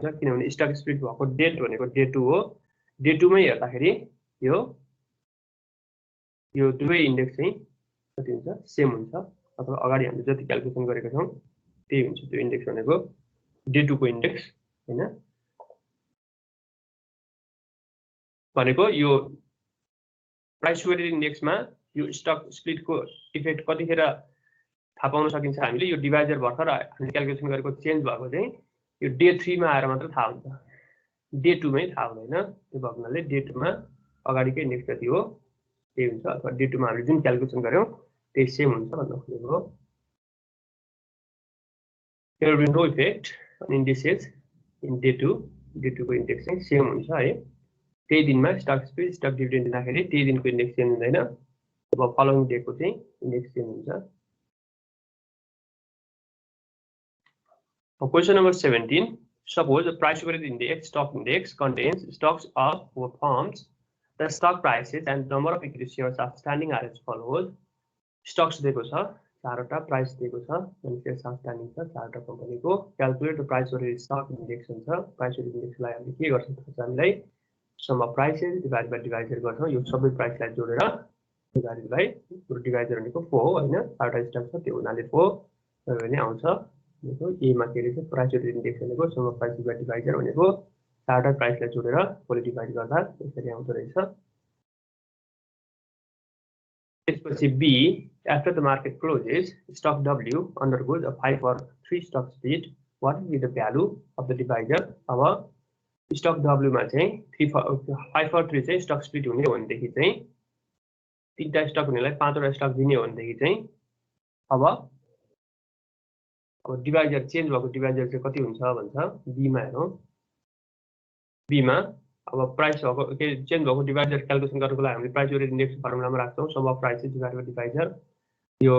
हुन्छ किनभने stock split भएको डेट भनेको डे 2 हो डे 2 मै हेर्दाखेरि यो दुवै इन्डेक्स चाहिँ कति हुन्छ सेम हुन्छ अथवा अगाडि हामीले जति क्याल्कुलेसन गरेका छौं त्यही हुन्छ त्यो इन्डेक्स भनेको डे 2 को इन्डेक्स हैन भनेको यो प्राइस वेटेड इन्डेक्समा यो स्टक स्प्लिटको इफेक्ट कतिखेर थाहा पाउन सकिन्छ हामीले यो डिभाइजर भर्खर हामीले क्याल्कुलेसन गरेको चेन्ज भएको चाहिँ यो डे 3 मा आएर मात्र थाहा हुन्छ डे 2 मै थाहा हुँदैन त्यो भएकोले डे 2 मा अगाडिको इन्डेक्स कति हो त्यही हुन्छ अथवा डे 2 मा हामीले जुन क्याल्कुलेसन गर्यौं त्यही सेम हुन्छ भन्नु खोजेको हो there will be no effect on indices in day 2 को इन्डेक्स चाहिँ सेम हुन्छ है त्यही दिनमा स्टक स्प्लिट स्टक डिभिडेन्ड दिँदाखेरि त्यही दिनको इन्डेक्स चेन्ज हुँदैन अब फलोइङ डे को चाहिँ इन्डेक्स चेन्ज हुन्छ Question number 17. Suppose the price weighted index, stock index, contains stocks of four firms. The stock prices and number of equity shares outstanding are as follows. Stocks दिएको छ चारवटा price दिएको छ अनि shares outstanding छ चारवटा कम्पनीको calculate the price weighted stock index हुन्छ प्राइस वेटेड इन्डेक्सलाई हामीले के गर्छौं त हामीलाई sum of prices divide by divisor गर्छौं यो सबै प्राइसलाई जोडेर डिभाइडेड बाइ डिभाइजर भनेको 4 हो हैन चारवटा स्टक छ त्यो हुनाले 4 भने आउँछ भनेको ए मा के रहेछ प्राइस वेटेड इन्डेक्स भनेको sum of price divide divisor भनेको चारवटा प्राइसलाई जोडेर 4 डिभाइड गर्दा यसरी आउँदो रहेछ त्यसपछि be after the market closes stock W undergoes a 5 or 3 stock split what will be the value of the divisor अब stock W मा चाहिँ 5 or 3 चाहिँ stock split हुने हो भनेदेखि चाहिँ तीनटा स्टक हुनेलाई पाँचवटा स्टक दिने हो भनेदेखि चाहिँ अब डिभाइजर चेन्ज भएको डिभाइजर चाहिँ कति हुन्छ भन्छ बी मा हेरौं बी मा अब प्राइस भएको के चेन्ज भएको डिभाइजर क्याल्कुलेसन गर्नको लागि हामीले प्राइस वेटेड इन्डेक्स फर्मुलामा राख्छौं sum of prices divided by divisor यो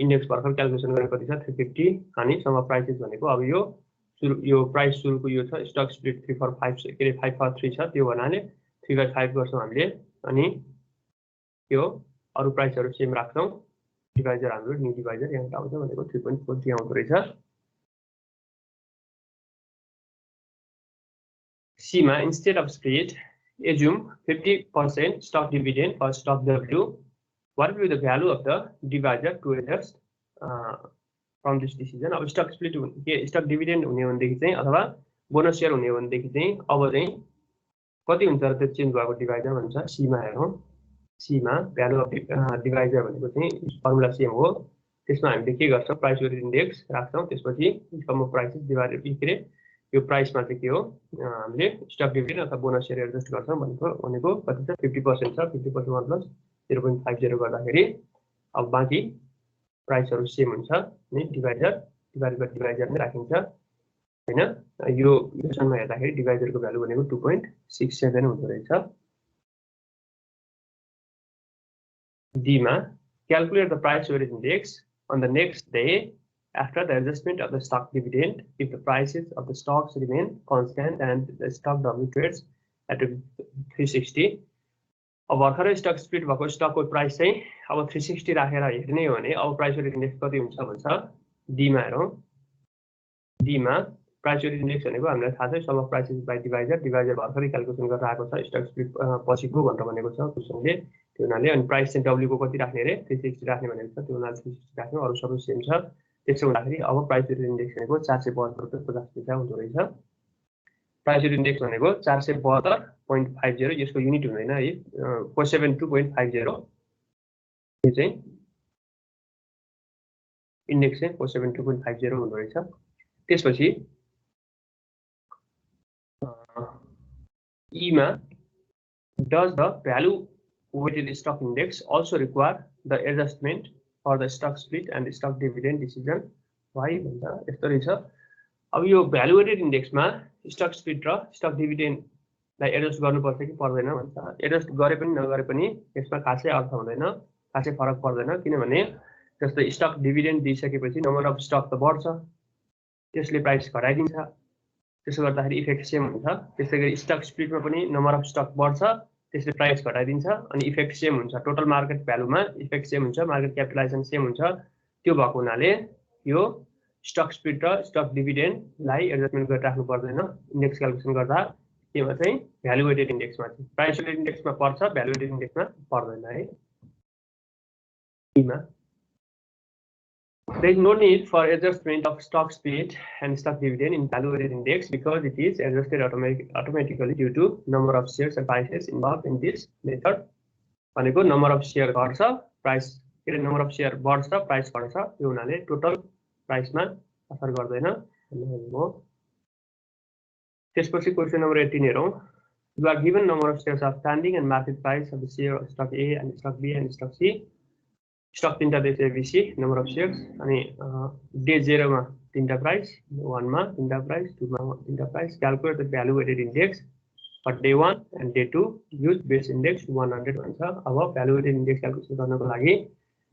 इन्डेक्स भर्खर क्याल्कुलेसन गरेको कति छ 350 अनि सम अफ प्राइसेस भनेको अब यो प्राइस सुरुको यो छ स्टक स्प्लिट 3 for 5 के 5 for 3 छ त्यो भन्नाले 3 by 5 गर्छौं हामीले अनि यो अरु प्राइसहरु सेम राख्छौं डिभाइजर हाम्रो न्यू डिभाइजर यहाँ आउँछ भनेको 3.43 आउँदो रहेछ सी मा instead of split assume 50% stock dividend for stock W what will be the value of the divisor to adjust from this decision अब stock split के stock dividend हुने हो भनेदेखि चाहिँ अथवा बोनस शेयर हुने हो भनेदेखि चाहिँ अब चाहिँ कति हुन्छ र त्यो चेन्ज भएको डिभाइजर भन्छ सी मा हेरौं सी मा भ्यालु अफ डिभाइजर भनेको चाहिँ फर्मुला सेम हो त्यसमा हामीले के गर्छौं प्राइस वेटेड इन्डेक्स राख्छौं त्यसपछि सम अफ प्राइसेस डिभाइडेड के यो प्राइसमा चाहिँ के हो हामीले स्टक डिभिडेन्ड अथवा बोनस शेयर एडजस्ट गर्छौं भनेको कति छ 50% छ 50% प्लस 0.50 गर्दाखेरि अब बाँकी प्राइसहरु सेम हुन्छ नि डिभाइजर डिभाइडेड बाइ डिभाइजर नै राखिन्छ हैन यो क्वेशनमा हेर्दाखेरि डिभाइजरको भ्यालु भनेको 2.67 हुँदो रहेछ डी मा calculate the price weighted index on the next day after the adjustment of the stock dividend if the prices of the stocks remain constant and the stock W trades at 360 अब भर्खरै stock split भएको स्टकको price चाहिँ अब 360 राखेर हेर्ने हो भने अब प्राइस वेटेड इन्डेक्स कति हुन्छ भन्छ डी मा हेरौं डी मा प्राइस वेटेड इन्डेक्स भनेको हामीलाई थाहा छ sum of prices by divisor divisor भर्खरै क्याल्कुलेसन गरेर आएको छ स्टक स्प्लिट पछिको भनेर भनेको छ क्वेशनले त्यो हुनाले अनि प्राइस चाहिँ W को कति राख्ने रे 360 राख्ने भनेको छ त्यो हुनाले 360 राख्नु अरु सबै सेम छ त्यसो हुँदाखेरि अब प्राइस वेटेड इन्डेक्स भनेको 472.50 पैसा हुँदो रहेछ प्राइस वेटेड इन्डेक्स भनेको 472.50 यसको युनिट हुँदैन है 472.50 यो चाहिँ इन्डेक्स चाहिँ 472.50 हुँदो रहेछ त्यसपछि ई मा does the value weighted stock index also require the adjustment for the stock split and stock dividend decision why भन्दा यस्तो रहेछ अब यो भ्यालु वेटेड इन्डेक्समा स्टक स्प्लिट र स्टक डिभिडेन्ड लाई एडजस्ट गर्नुपर्छ कि पर्दैन भन्छ एडजस्ट गरे पनि नगरे पनि यसमा खासै अर्थ हुँदैन खासै फरक पर्दैन किनभने जस्तै स्टक डिभिडेन्ड दिइसकेपछि नम्बर अफ स्टक त बढ्छ त्यसले प्राइस घटाइदिन्छ त्यसो गर्दाखेरि इफेक्ट सेम हुन्छ त्यसैगरी स्टक स्प्लिटमा पनि नम्बर अफ स्टक बढ्छ त्यसले प्राइस घटाइदिन्छ अनि इफेक्ट सेम हुन्छ टोटल मार्केट भ्यालुमा इफेक्ट सेम हुन्छ मार्केट क्यापिटलाइजेसन सेम हुन्छ त्यो भएको हुनाले यो स्टक स्प्लिट र स्टक डिभिडेन्डलाई एडजस्टमेन्ट गरेर राख्नु पर्दैन इन्डेक्स क्याल्कुलेसन गर्दा केमा चाहिँ भ्यालु वेटेड इन्डेक्समा चाहिँ प्राइस वेटेड इन्डेक्समा पर्छ भ्यालु वेटेड इन्डेक्समा पर्दैन है ईमा There is no need for adjustment of stock split and stock dividend in value weighted index because it is adjusted automatically due to number of shares and prices involved in this method. भनेको number of share घट्छ price के number of share बढ्छ price घट्छ यो हुनाले total प्राइसमा असर गर्दैन भन्ने हो त्यसपछि क्वेशन नम्बर 18 हेरौं You are given number of shares outstanding and market price of the share of stock A and stock B and stock C. Stock तीनटा देश ABC number of shares अनि day 0 मा तीनटा प्राइस 1 मा तीनटा price 2 मा तीनटा price calculate the value weighted index for day 1 and day 2 use base index 100 भन्छ अब value weighted index क्याल्कुलेसन गर्नको लागि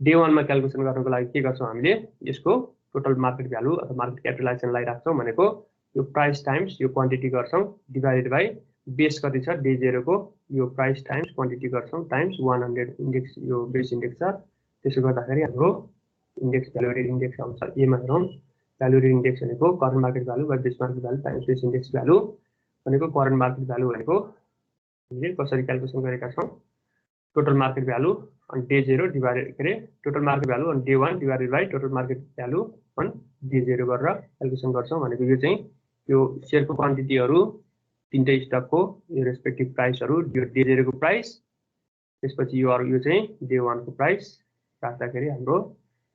day 1 मा क्याल्कुलेसन गर्नको लागि के गर्छौं हामीले यसको टोटल मार्केट भ्यालु अथवा मार्केट क्यापिटलाइजेसन लाई राख्छौं भनेको यो प्राइस टाइम्स यो क्वान्टिटी गर्छौं डिवाइडेड बाइ बेस कति छ डे 0 को यो प्राइस टाइम्स क्वान्टिटी गर्छौं टाइम्स 100 इन्डेक्स यो बेस इन्डेक्स छ त्यसो गर्दाखेरि हाम्रो इन्डेक्स भ्यालु वेटेड इन्डेक्स आउँछ ए मा हेरौं भ्यालु वेटेड इन्डेक्स भनेको current market value by base market value times base index value भनेको करेन्ट मार्केट भ्यालु भनेको हामीले कसरी क्याल्कुलेसन गरेका छौं total market value on day 0 divided गरे total market value on day 1 divided by total market value on day 0 गरेर calculation गर्छौं भनेको यो चाहिँ यो शेयरको क्वान्टिटीहरु तीनटै स्टकको यो रेस्पेक्टिभ प्राइसहरु यो डे 0 को प्राइस त्यसपछि यो चाहिँ डे 1 को प्राइस राख्दाखेरि हाम्रो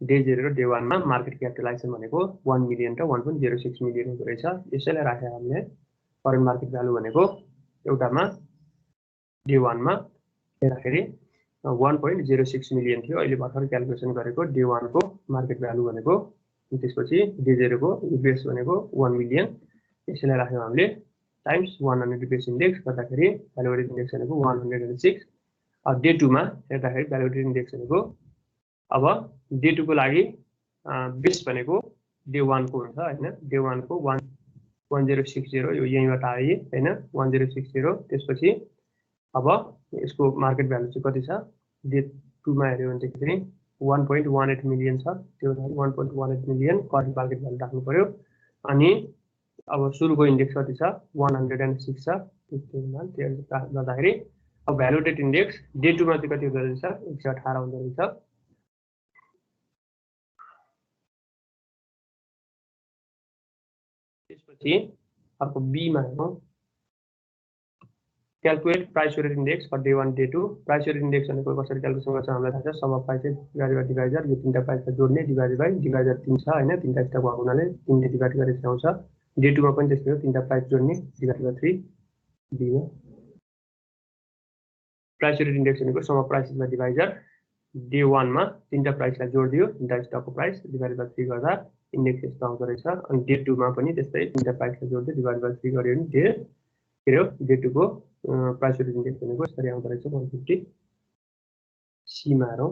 डे 0 र डे 1 मा मार्केट क्यापिटलाइजेसन भनेको 1 मिलियन र 1.06 मिलियन हुँदो रहेछ यसैले राखे हामीले करेन्ट मार्केट भ्यालु भनेको एउटामा डे 1 मा हेर्दाखेरि 1.06 मिलियन थियो अहिले भर्खर क्याल्कुलेसन गरेको डे 1 को मार्केट भ्यालु भनेको त्यसपछि डे 0 को बेस भनेको 1 मिलियन यसैले राख्यौं हामीले टाइम्स 100 बेस इन्डेक्स गर्दाखेरि भ्यालु वेटेड इन्डेक्स भनेको 106 अब डे 2 मा हेर्दाखेरि भ्यालु वेटेड इन्डेक्स भनेको अब डे 2 को लागि बेस भनेको डे 1 को हुन्छ हैन डे 1 को 1060 यो यहीबाट आए हैन 1060 त्यसपछि अब यसको मार्केट भ्यालु चाहिँ कति छ डे 2 मा हेर्यो भने चाहिँ 1.18 मिलियन छ त्यो 1.18 मिलियन करेन्ट मार्केट भ्यालु राख्नु पर्यो अनि अब सुरुको इन्डेक्स कति छ 106 छ त्यो गर्दाखेरि अब भ्यालु वेटेड इन्डेक्स डे 2 मा चाहिँ कति हुँदो रहेछ 118 हुँदो रहेछ त्यसपछि अर्को बी मा हेरौं calculate price weighted index for day 1 day 2 price weighted index भनेको कसरी क्याल्कुलेसन गर्छ हामीलाई थाहा छ sum of price divided by divisor यो तीनटा प्राइसलाई जोड्ने डिवाइडेड बाइ डिवाइजर 3 छ हैन तीनटा स्टक भएको हुनाले 3 ले डिवाइड गरेर आउँछ डे 2 मा पनि त्यस्तै हो तीनटा प्राइस जोड्ने डिवाइडेड बाइ 3 बी मा प्राइस वेटेड इन्डेक्स भनेको sum of prices by divisor day 1 मा तीनटा प्राइसलाई जोड्दियो तीनटा स्टकको प्राइस डिवाइडेड बाइ 3 गर्दा इन्डेक्स यस्तो आउँदो रहेछ अनि डे 2 मा पनि त्यस्तै तीनटा प्राइसलाई जोड्दै डिवाइड बाइ 3 गर्यो भने डे 2 को प्राइस वेटेड इन्डेक्स भनेको यसरी आउँदो रहेछ 150 सी मा हेरौं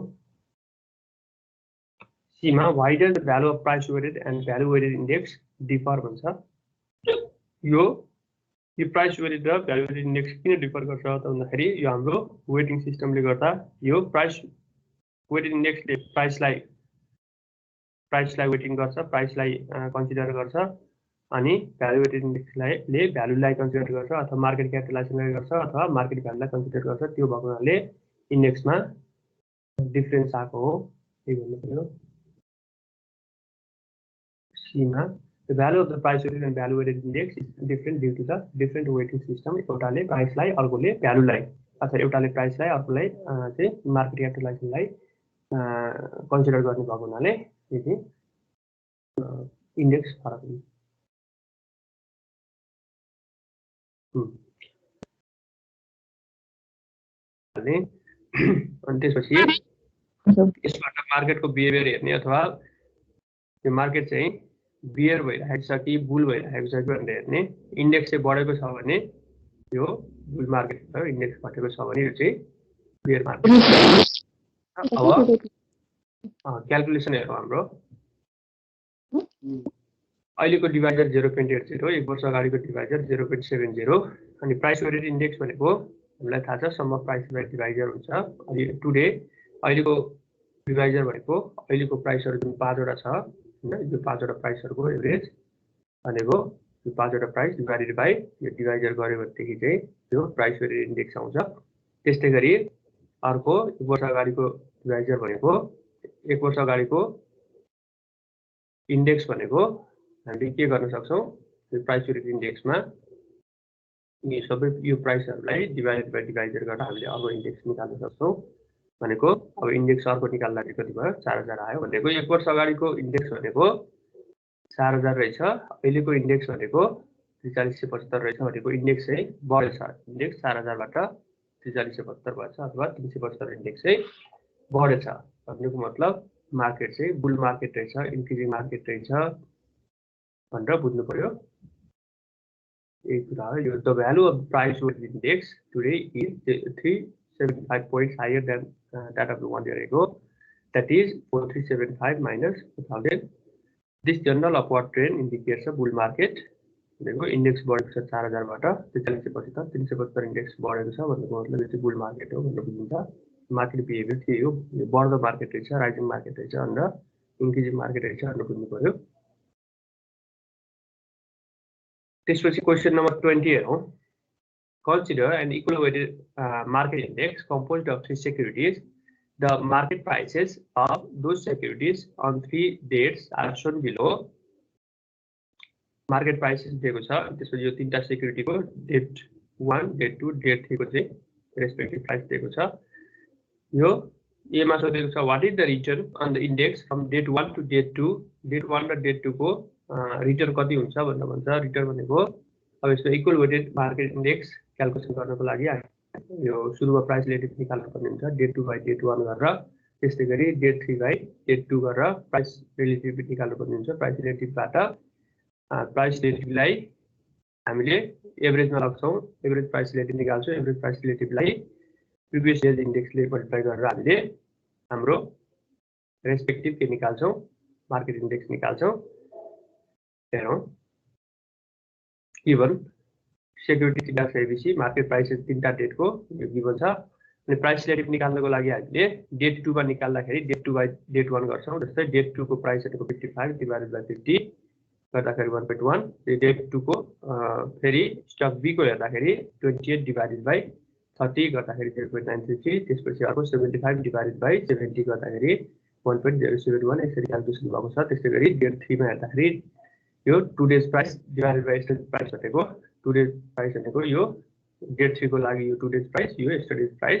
सी मा why does the value of price weighted and value weighted index differ भन्छ यो प्राइस वेटेड र भ्यालु वेटेड इन्डेक्स किन डिफर गर्छ त भन्दाखेरि यो हाम्रो वेटिङ सिस्टमले गर्दा यो प्राइस वेटेड इन्डेक्सले प्राइसलाई वेटिङ गर्छ प्राइसलाई कन्सिडर गर्छ अनि भ्यालु वेटेड इन्डेक्सले भ्यालुलाई कन्सिडर गर्छ अथवा मार्केट क्यापिटलाइजेसनलाई गर्छ अथवा मार्केट भ्यालुलाई कन्सिडर गर्छ त्यो भएको हुनाले इन्डेक्समा डिफरेन्स आएको हो त्यही भन्नु पर्यो सी मा The value of the price weighted and value weighted index is different due to the different weighting system. एउटाले प्राइसलाई अर्कोले भ्यालुलाई अथवा एउटाले प्राइसलाई अर्कोलाई चाहिँ मार्केट क्यापिटलाइजेसनलाई कन्सिडर गर्ने भएको हुनाले यदि इन्डेक्स फरक हुन्छ अनि त्यसपछि यसबाट मार्केटको बिहेभियर हेर्ने अथवा यो मार्केट चाहिँ बियर भइरहेको छ कि बुल भइरहेको छ कि भनेर हेर्ने इन्डेक्स चाहिँ बढेको छ भने यो बुल मार्केट हो इन्डेक्स घटेको छ भने यो चाहिँ बियर मार्केट अब क्याल्कुलेसन हेरौँ हाम्रो अहिलेको डिभाइजर 0.80 एक वर्ष अगाडिको डिभाइजर 0.70 अनि प्राइस वेटेड इन्डेक्स भनेको हामीलाई थाहा छ sum of price by divisor हुन्छ अनि टुडे अहिलेको डिभाइजर भनेको अहिलेको प्राइसहरु जुन 5 वटा छ हैन यो पाँचवटा प्राइसहरुको एभरेज भनेको यो पाँचवटा प्राइस डिभाइडेड बाइ यो डिभाइजर गर्यो भनेदेखि चाहिँ यो प्राइस वेरिएन्स इन्डेक्स आउँछ। त्यस्तै गरी अर्को 1 वर्ष अगाडिको डिभाइजर भनेको 1 वर्ष अगाडिको इन्डेक्स भनेको हामीले के गर्न सक्छौं यो प्राइस वेरिएन्स इन्डेक्समा यी सबै यो प्राइसहरुलाई डिभाइडेड बाइ डिभाइजर गर्दा हामीले अर्को इन्डेक्स निकाल्न सक्छौं भनेको अब इन्डेक्स अर्को निकाल्दाखेरि कति भयो 4000 आयो भनेको 1 वर्ष अगाडिको इन्डेक्स भनेको 4000 रहेछ अहिलेको इन्डेक्स भनेको 4375 रहेछ भनेको इन्डेक्स चाहिँ बढेछ इन्डेक्स 4000 बाट 4375 भएछ अथवा 375 इन्डेक्स चाहिँ बढेछ भन्नुको मतलब मार्केट चाहिँ बुल मार्केट रहेछ इन्क्रिजिङ मार्केट रहेछ भनेर बुझ्नु पर्यो। यही कुरा हो यो the value of price variance index today is 375 points higher than that of 1 year ago, that is 4375 minus 2000. This general upward trend indicates a bull market. देखो इंडेक्स बढेको छ 4000 बाट 4375 375 इंडेक्स बढेको छ भन्नुको मतलब यो चाहिँ बुल मार्केट हो भनेर बुझिन्छ। मार्केट बिहेभियर के हो यो बढ्दो मार्केट रहेछ राइजिङ मार्केट रहेछ भनेर इन्क्रिजिङ मार्केट रहेछ भनेर बुझ्नु पर्यो। त्यसपछि क्वेशन नम्बर 20 हेरौं। Consider an equal weighted market index composed of 3 securities. The market prices of those securities on 3 dates are shown below. Market prices दिएको छ त्यसपछि यो तीनटा सेक्युरिटीको डेट 1 डेट 2 डेट 3 को चाहिँ रेस्पेक्टिभ प्राइस दिएको छ। यो ए मा सोधेको छ what is the return on the index from date 1 to date 2 date 1 र डेट 2 को रिटर्न कति हुन्छ भनेर भन्छ। रिटर्न भनेको अब यसको equal weighted market index calculation गर्नको लागि यो सुरुमा प्राइस रिलेटिभ निकाल्नु पर्ने हुन्छ डेट 2 बाइ डेट 1 गरेर त्यस्तै गरी डेट 3 बाइ डेट 2 गरेर प्राइस रिलेटिभ निकाल्नु पर्ने हुन्छ। प्राइस रिलेटिभबाट प्राइस रिलेटिभलाई हामीले एभरेजमा राख्छौं एभरेज प्राइस रिलेटिभ निकाल्छौं एभरेज प्राइस रिलेटिभलाई प्रिभियस डेज इन्डेक्सले मल्टिप्लाई गरेर हामीले हाम्रो रेस्पेक्टिभ के निकाल्छौं मार्केट इन्डेक्स निकाल्छौं। हेरौं गिवन सेक्युरिटी तीनटा एबीसी मार्केट प्राइसेस तीनटा डेटको यो गिवन छ अनि प्राइस रिलेटिभ निकाल्नको लागि हामीले डेट 2 मा निकाल्दाखेरि डेट 2 बाइ डेट 1 गर्छौं। जस्तै डेट 2 को प्राइस भनेको 55 डिवाइडेड बाइ 50 गर्दाखेरि 1.1 डेट 2 को फेरि स्टक बी को हेर्दाखेरि 28 डिवाइडेड बाइ 30 गर्दाखेरि 0.933 त्यसपछि अर्को 75 डिवाइडेड बाइ 70 गर्दाखेरि 1.071 यसरी क्याल्कुलेसन भएको छ। त्यसै गरी डेट 3 मा हेर्दाखेरि यो 2 day's price divided by yesterday's price भनेको 2 डेज प्राइस भनेको यो डेट 3 को लागि यो 2 डेज प्राइस यो यस्टरडेज प्राइस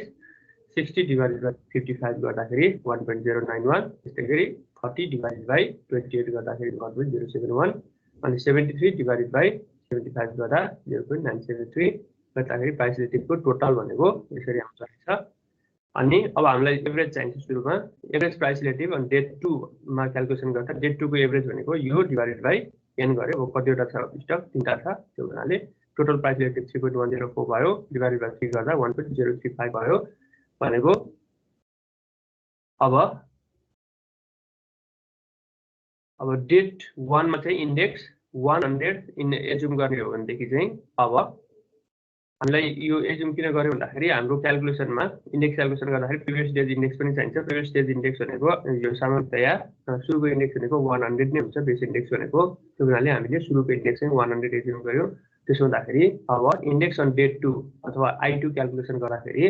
60 डिवाइडेड बाइ 55 गर्दाखेरि 1.091 त्यसै गरी 30 डिवाइडेड बाइ 28 गर्दाखेरि 1.071 अनि 73 डिवाइडेड बाइ 75 गर्दा 0.973 गर्दाखेरि प्राइस रिलेटिभको टोटल भनेको यसरी आउँछ। अनि अब हामीलाई एभरेज चाहिन्छ सुरुमा एभरेज प्राइस रिलेटिभ अनि डेट 2 मा क्याल्कुलेसन गर्दा डेट 2 को एभरेज भनेको यो डिवाइडेड बाइ n गर्यो अब कतिवटा छ स्टक तीनटा छ त्यो हुनाले टोटल प्राइस रिलेटिभ 3.104 भयो डिवाइडेड बाइ 3 गर्दा 1.035 भयो भनेको अब डेट 1 मा चाहिँ इन्डेक्स 100 इन एज्युम गर्ने हो भनेदेखि चाहिँ अब हामीलाई यो एज्युम किन गर्यो भन्दाखेरि हाम्रो क्याल्कुलेसनमा इन्डेक्स क्याल्कुलेसन गर्दाखेरि प्रिभियस डेज इन्डेक्स पनि चाहिन्छ। प्रिभियस डेज इन्डेक्स भनेको यो सामान्यतया सुरुको इन्डेक्स भनेको 100 नै हुन्छ बेस इन्डेक्स भनेको त्यो हुनाले हामीले सुरुको इन्डेक्स चाहिँ 100 एज्युम गर्यो। त्यसो हुँदाखेरि अब इन्डेक्स अन डेट 2 अथवा I2 क्याल्कुलेसन गर्दाखेरि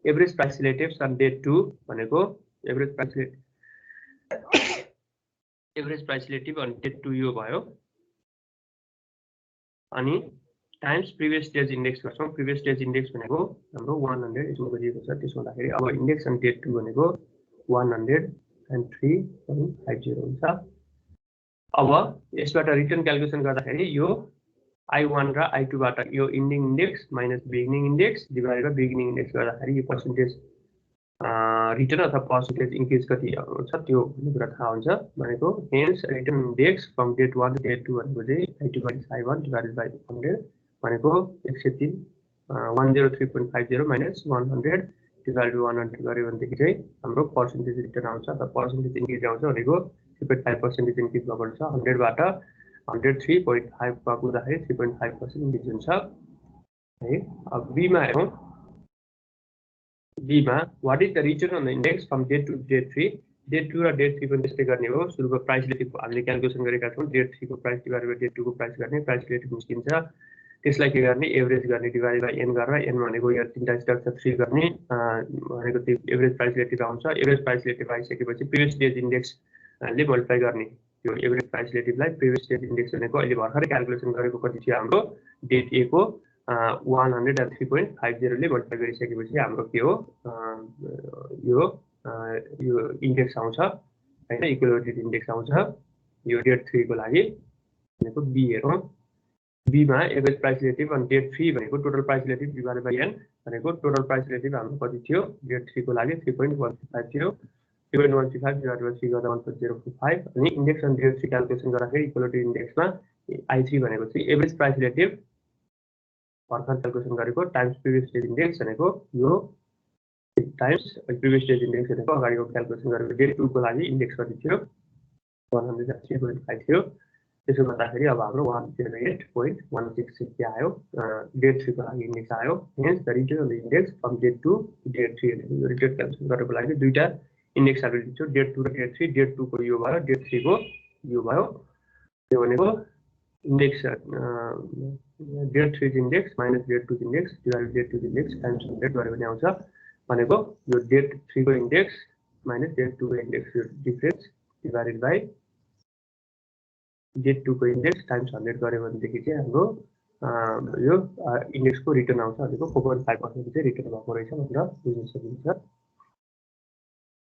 average price relatives on date 2 भनेको average price relative on date 2 यो भयो अनि टाइम्स प्रिभियस डेज इन्डेक्स गर्छौं। प्रिभियस डेज इन्डेक्स भनेको हाम्रो 100 यसमा गरिएको छ। त्यसो हुँदाखेरि अब इन्डेक्स अन डेट 2 भनेको 103.50 हुन्छ। अब यसबाट रिटर्न क्याल्कुलेसन गर्दाखेरि यो I1 र I2 बाट यो ending index minus beginning index divided by beginning index गर्दाखेरि यो पर्सेन्टेज रिटर्न अथवा पर्सेन्टेज इन्क्रिज कति छ त्यो कुरा थाहा हुन्छ भनेको hence return index from date 1 to date 2 भनेको चाहिँ I2 - I1 डिवाइडेड बाइ 100 भनेको 103 103.50 माइनस 100 डिवाइडेड बाइ 100 गर्यो भनेदेखि चाहिँ हाम्रो पर्सेन्टेज रिटर्न आउँछ र पर्सेन्टेज इन्क्रिज आउँछ भनेको 3.5% इन्क्रिज भएको छ। 100 बाट 103.5 मा पुग्दाखेरि 3.5% इन्क्रिज हुन्छ है। अब बी मा हेरौं बी मा what is the return on the index from date 2 to date 3 date 2 र डेट 3 पनि त्यस्तै गर्ने हो सुरुको प्राइस रिलेटिभ हामीले क्याल्कुलेसन गरेका छौं डेट 3 को प्राइस डिभाइडेड बाइ डेट 2 को प्राइस गर्ने प्राइस रिलेटिभ निस्किन्छ त्यसलाई के गर्ने एभरेज गर्ने डिभाइडेड बाइ n गरेर n भनेको यो तीनटा स्टेप छ 3 गर्ने भनेको त्यो एभरेज प्राइस रिलेटिभ आउँछ एभरेज प्राइस रिलेटिभ आइसकेपछि प्रिभियस डेज इन्डेक्स ले मल्टिप्लाई गर्ने यो एभरेज प्राइस रिलेटिभलाई प्रिभियस डेज इन्डेक्स भनेको अहिले भर्खरै क्याल्कुलेसन गरेको कति थियो हाम्रो डेट ए को 103.50 ले मल्टिप्लाई गरिसकेपछि हाम्रो के हो यो इन्डेक्स आउँछ हैन इक्विलिब्रियम इन्डेक्स आउँछ यो डेट 3 को लागि भनेको बी हेरौं बी मा एभरेज प्राइस रिलेटिभ अनि डेट 3 भनेको total price relative divided by n भनेको टोटल प्राइस रिलेटिभ हाम्रो कति थियो डेट 3 को लागि 3.135 थियो 3.135 डिभाइडेड बाइ 3 गर्दा 1.045 अनि इन्डेक्स अन डेट 3 क्याल्कुलेसन गर्दाखेरि इक्विलिब्रियम इन्डेक्समा i3 भनेको चाहिँ एभरेज प्राइस रिलेटिभ भर्खर क्याल्कुलेसन गरेको टाइम्स प्रिभियस डेज इन्डेक्स भनेको यो टाइम्स प्रिभियस डेज इन्डेक्स भनेको अगाडिको क्याल्कुलेसन गरेको डेट 2 को लागि इन्डेक्स कति थियो 103.5 थियो त्यसो गर्दाखेरि अब हाम्रो 108.166 आयो डेट 3 को लागि इन्डेक्स आयो hence the return of the index from date 2 to date 3 यो रिटर्न क्याल्कुलेसन गरेको लागि दुईटा इन्डेक्सहरु दिन्छु डेट 2 र डेट 3 डेट 2 को यो भयो डेट 3 को यो भयो त्यो भनेको index date 3 index minus date 2 index divided date 2 index times 100 गरेको नि आउँछ भनेको यो डेट 3 को इन्डेक्स माइनस डेट 2 को इन्डेक्स यो डिफरेन्स डिभाइडेड बाइ डेट 2 को इन्डेक्स टाइम्स 100 गर्यो भनेदेखि चाहिँ हाम्रो यो इन्डेक्स को रिटर्न आउँछ भनेको 4.5% चाहिँ रिटर्न भएको रहेछ भनेर बुझ्न सकिन्छ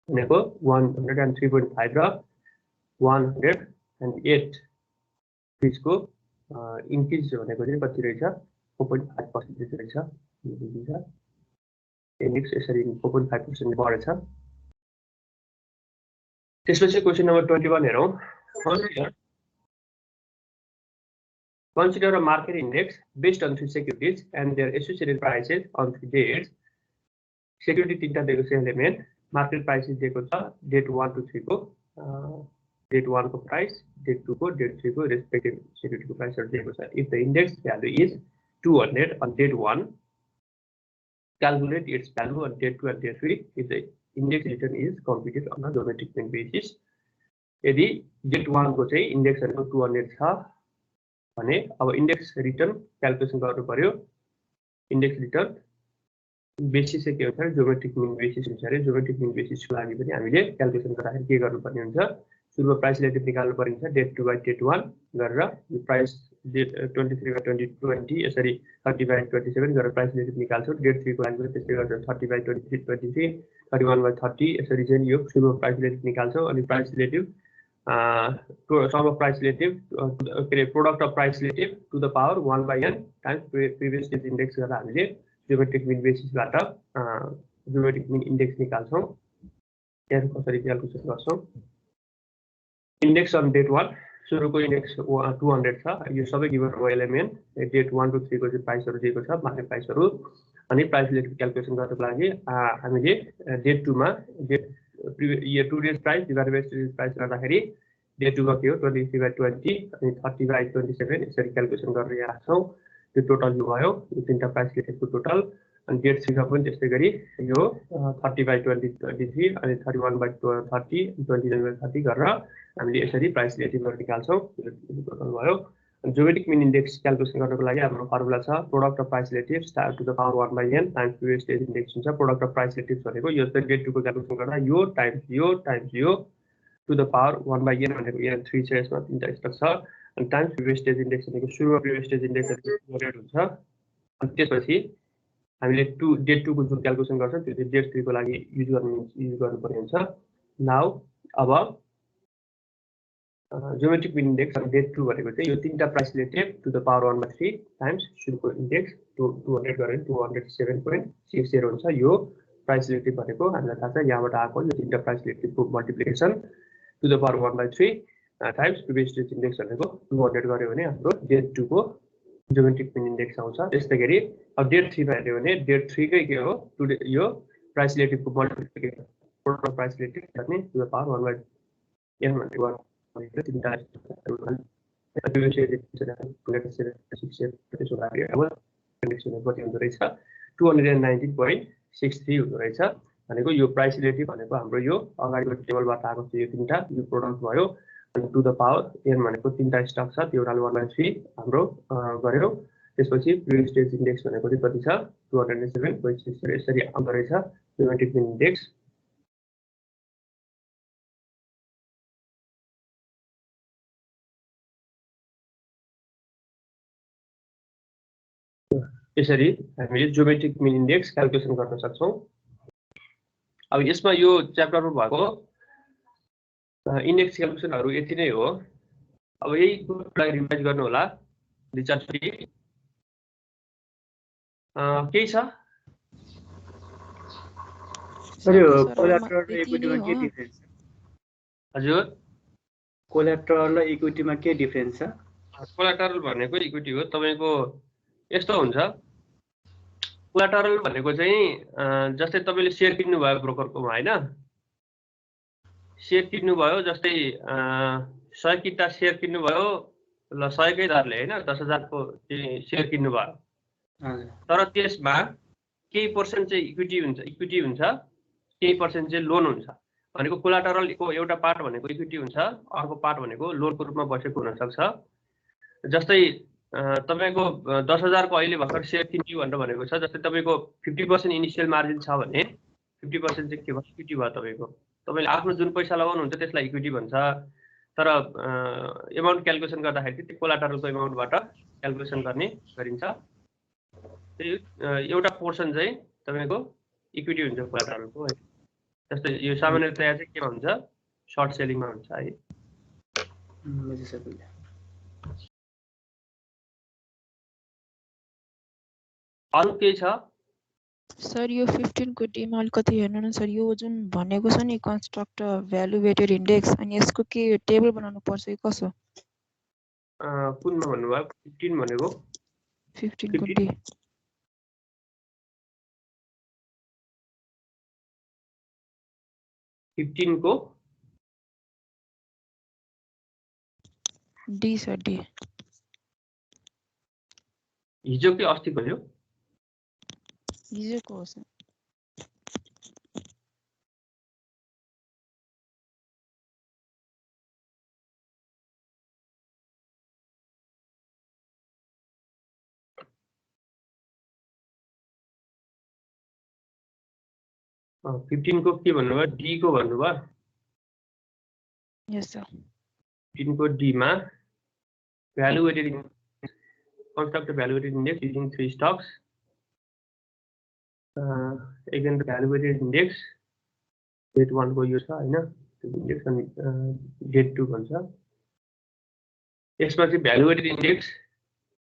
भनेको 103.5 र 108 को इन्क्रिज भनेको चाहिँ कति रहेछ 4.5% रहेछ यो बुझिन्छ इन्डेक्स यसरी 4.5% बढेछ त्यसपछि क्वेशन नम्बर 21 हेरौं Consider a market index based on 3 securities and their associated prices on 3 dates. Security तीनटा दिएको छ एलिमेन्ट मार्केट प्राइसेस दिएको छ डेट 1 to 3 को डेट 1 को प्राइस डेट 2 को डेट 3 को रेस्पेक्टिभ security को प्राइसहरु दिएको छ if the index value is 200 on date 1 calculate its value on date 2 and date 3 if the index return is computed on a geometric mean basis यदि date 1 को चाहिँ index भनेको 200 छ भने अब इन्डेक्स रिटर्न क्याल्कुलेसन गर्नु पर्यो इन्डेक्स रिटर्न बेसिस चाहिँ के हुन्छ जियोमेट्रिक मिन बेसिस हुन्छ रे जियोमेट्रिक मिन बेसिसको लागि पनि हामीले क्याल्कुलेसन गर्दाखेरि के गर्नुपर्ने हुन्छ सुरुमा प्राइस रिलेटिभ निकाल्नु पर्छ डेट 2 बाइ डेट 1 गरेर यो प्राइस डेट 23 बाइ 20 यसरी 30 बाइ 27 गरेर प्राइस रिलेटिभ निकाल्छौं डेट 3 को लागि पनि त्यस्तै गर्छौं 30 बाइ 23 23 31 बाइ 30 यसरी चाहिँ यो सुरुमा प्राइस रिलेटिभ निकाल्छौं अनि price relative sum of price relative product of price relative to the power 1 by n times previous date index गरेर हामीले geometric mean basis बाट geometric mean index निकाल्छौं यहाँ कसरी क्याल्कुलेसन गर्छौं index on date 1 सुरुको index 200 छ यो सबै गिवन हो एलिमेन्ट डेट 1 to 3 को चाहिँ प्राइसहरु दिएको छ मार्केट प्राइसहरु अनि प्राइस रिलेटिभ क्याल्कुलेसन गर्नको लागि हामीले डेट 2 मा डेट ये 2 days price divided by 3 days price गर्दाखेरि डेट 2 को के हो 23 बाइ 20 अनि 30 बाइ 27 यसरी क्याल्कुलेसन गरेर यहाँ राख्छौं त्यो टोटल यो भयो यो तीनटा प्राइस रिलेटिभको टोटल अनि डेट 3 को पनि त्यस्तै गरी यो 30 बाइ 23 अनि 31 बाइ 30 29 बाइ 30 गरेर हामीले यसरी प्राइस रिलेटिभ गरेर निकाल्छौं यो टोटल भयो जियोमेट्रिक मिन इन्डेक्स क्याल्कुलेसन गर्नको लागि हाम्रो फर्मुला छ product of price relative star to the power 1 by n times previous day's index हुन्छ प्रोडक्ट अफ प्राइस रिलेटिभ भनेको यो चाहिँ डेट 2 को क्याल्कुलेसन गर्दा यो टाइम्स यो to the power 1 by n भनेको यहाँ 3 छ यसमा तीनटा स्टेप छ अनि टाइम्स प्रिभियस डेज इन्डेक्स भनेको सुरुमा प्रिभियस डेज इन्डेक्स रेट हुन्छ अनि त्यसपछि हामीले डेट 2 को जुन क्याल्कुलेसन गर्छौं त्यो डेट 3 को लागि युज गर्नुपर्ने हुन्छ नाउ अब geometric mean index on date 2 भनेको चाहिँ यो तीनटा price relative to the power 1 by 3 times सुरुको इन्डेक्स 200 गरेर 207.60 हुन्छ यो प्राइस रिलेटिभ भनेको हामीलाई थाहा छ यहाँबाट आएको यो तीनटा प्राइस रिलेटिभको multiplication to the power 1 by 3 times previous day's index भनेको 200 गर्यो भने हाम्रो डेट 2 को जियोमेट्रिक मिन इन्डेक्स आउँछ त्यस्तै गरी अब डेट 3 मा हेर्यो भने डेट 3 कै के हो यो प्राइस रिलेटिभको मल्टिप्लिकेसन टोटल प्राइस रिलेटिभ गर्ने to the power 1 by n भनेको तीनटा अब कति हुँदो रहेछ 219.63 हुँदो रहेछ भनेको यो प्राइस रिलेटिभ भनेको हाम्रो यो अगाडिको टेबलबाट आएको छ यो तीनटा यो प्रोडक्ट भयो अनि टु द पावर n भनेको तीनटा स्टक छ त्यो हुनाले 1/3 हाम्रो गर्यो त्यसपछि प्रिभियस डेज इन्डेक्स भनेको चाहिँ कति छ 207.6 यसरी आउँदो रहेछ ज्योमेट्रिक मिन इन्डेक्स यसरी हामीले ज्योमेट्रिक मिन इन्डेक्स क्याल्कुलेसन गर्न सक्छौं अब यसमा यो च्याप्टरमा भएको इन्डेक्स क्याल्कुलेसनहरु यति नै हो अब यही कुरालाई रिभाइज गर्नु होला रिचार्जली के छ सर यो कोल्याटरल र इक्विटीमा के डिफरेन्स छ हजुर कोल्याटरल र इक्विटीमा के डिफरेन्स छ कोल्याटरल भनेको इक्विटी हो तपाईको यस्तो हुन्छ कोल्याटरल भनेको चाहिँ जस्तै तपाईले शेयर किन्नु भयो ब्रोकरकोमा हैन शेयर किन्नु भयो जस्तै 100 किता शेयर किन्नु भयो ल 100 कै दरले हैन 10,000 को शेयर किन्नु भयो तर त्यसमा केही पर्सेन्ट चाहिँ इक्विटी हुन्छ केही पर्सेन्ट चाहिँ लोन हुन्छ भनेको कोल्याटरलको एउटा पार्ट भनेको इक्विटी हुन्छ अर्को पार्ट भनेको लोनको रूपमा बसेको हुन सक्छ जस्तै तपाईको 10,000 को अहिले भर्खर शेयर किन्नु भनेको छ जस्तै तपाईको 50% इनिशियल मार्जिन छ भने 50% चाहिँ के भयो इक्विटी भयो तपाईले आफ्नो जुन पैसा लगाउनुहुन्छ त्यसलाई इक्विटी भन्छ तर अमाउन्ट क्याल्कुलेसन गर्दाखेरि त्यो कोल्याटरलको अमाउन्टबाट क्याल्कुलेसन गर्ने गरिन्छ त्यो एउटा पोर्सन चाहिँ तपाईको इक्विटी हुन्छ कोल्याटरलको जस्तै यो सामान्यतया चाहिँ केमा हुन्छ शॉर्ट सेलिङमा हुन्छ है अरु के छ सर यो 15 को टीमा अलिकति हेर्नु न सर यो जुन भनेको छ नि कन्स्ट्रक्ट भ्यालु वेटेड इन्डेक्स अनि यसको के टेबल बनाउनु पर्छ कि कसो कुनमा भन्नुभयो 15 भनेको 15 को डी 15 को डी सर डी हिजो के अस्ति भयो हिजो को हो सर 15 को के भन्नुभयो डी को भन्नुभयो यस सर 15 को डी मा value weighted construct a value weighted index using 3 stocks again the value weighted index date 1 को यो छ हैन त्यो इन्डेक्स अनि डेट 2 भन्छ यसमा चाहिँ भ्यालु वेटेड इन्डेक्स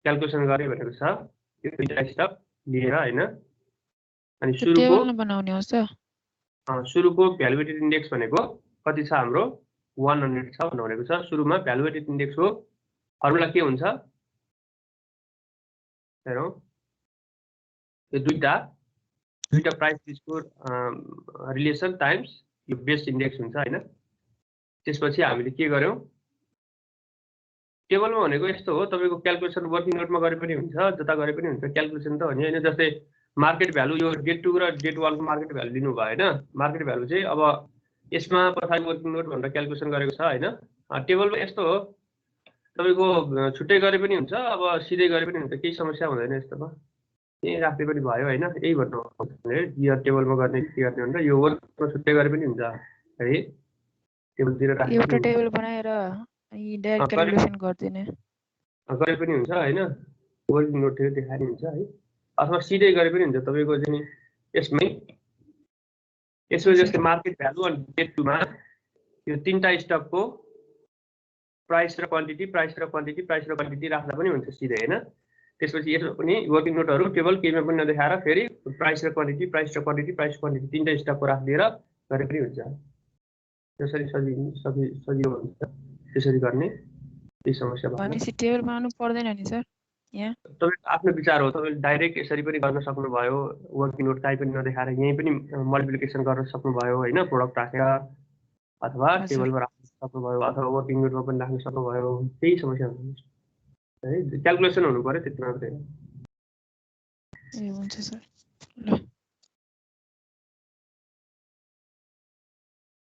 क्याल्कुलेसन गरे भनेको छ यो दुईटा स्टक लिएर हैन अनि टेबल बनाउने हो सर सुरुको भ्यालु वेटेड इन्डेक्स भनेको कति छ हाम्रो 100 छ भनेको छ सुरुमा भ्यालु वेटेड इन्डेक्स हो फर्मुला के हुन्छ हेरौं यो दुईटा प्राइस स्कोर रिलेसन टाइम्स यो बेस्ट इन्डेक्स हुन्छ हैन त्यसपछि हामीले के गर्यौं टेबलमा भनेको यस्तो हो तपाईको क्याल्कुलेसन वर्किङ नोटमा गरे पनि हुन्छ जता गरे पनि हुन्छ क्याल्कुलेसन त हो नि हैन जस्तै मार्केट भ्यालु यो डेट 2 र डेट 1 को मार्केट भ्यालु लिनु भयो हैन मार्केट भ्यालु चाहिँ अब यसमा पछाडी वर्किङ नोट भनेर क्याल्कुलेसन गरेको छ हैन टेबलमा यस्तो हो तपाईको छुट्टै गरे पनि हुन्छ अब सिधै गरे पनि हुन्छ केही समस्या हुँदैन यस्तोमा यही राख्दै पनि भयो हैन यही भन्नु हो यो टेबलमा गर्ने के गर्ने हुन्छ यो वर्कमा छुट्टै गरे पनि हुन्छ है टेबलतिर राख्दै एउटा टेबल बनाएर अनि डाइरेक्ट क्याल्कुलेसन गर्दिने गरे पनि हुन्छ हैन वर्किङ नोटतिर देखाइने हुन्छ है अथवा सिधै गरे पनि हुन्छ तपाईको चाहिँ यसमै जस्तै मार्केट भ्यालु अनि डेट 2 मा यो तीनटा स्टकको प्राइस र क्वान्टिटी राख्दा पनि हुन्छ सिधै हैन त्यसपछि यसो पनि वर्किङ नोटहरु टेबल केहीमा पनि नदेखाएर फेरि प्राइस र क्वान्टिटी तीनटा स्टकको राखिदिएर गरे पनि हुन्छ त्यसरी सजिलो हुन्छ त्यसरी गर्ने केही समस्या भएन भनेपछि टेबल बनाउनु पर्दैन नि सर यहाँ तपाईको आफ्नो विचार हो तपाईले डाइरेक्ट यसरी पनि गर्न सक्नुभयो वर्किङ नोट काई पनि नदेखाएर यही पनि मल्टिप्लिकेसन गर्न सक्नुभयो हैन प्रोडक्ट राखेर अथवा टेबलमा राख्न सक्नुभयो अथवा वर्किङ नोटमा पनि राख्न सक्नुभयो केही समस्या हुँदैन है क्याल्कुलेसन हुनु पर्यो त्यति मात्रै ए हुन्छ सर ल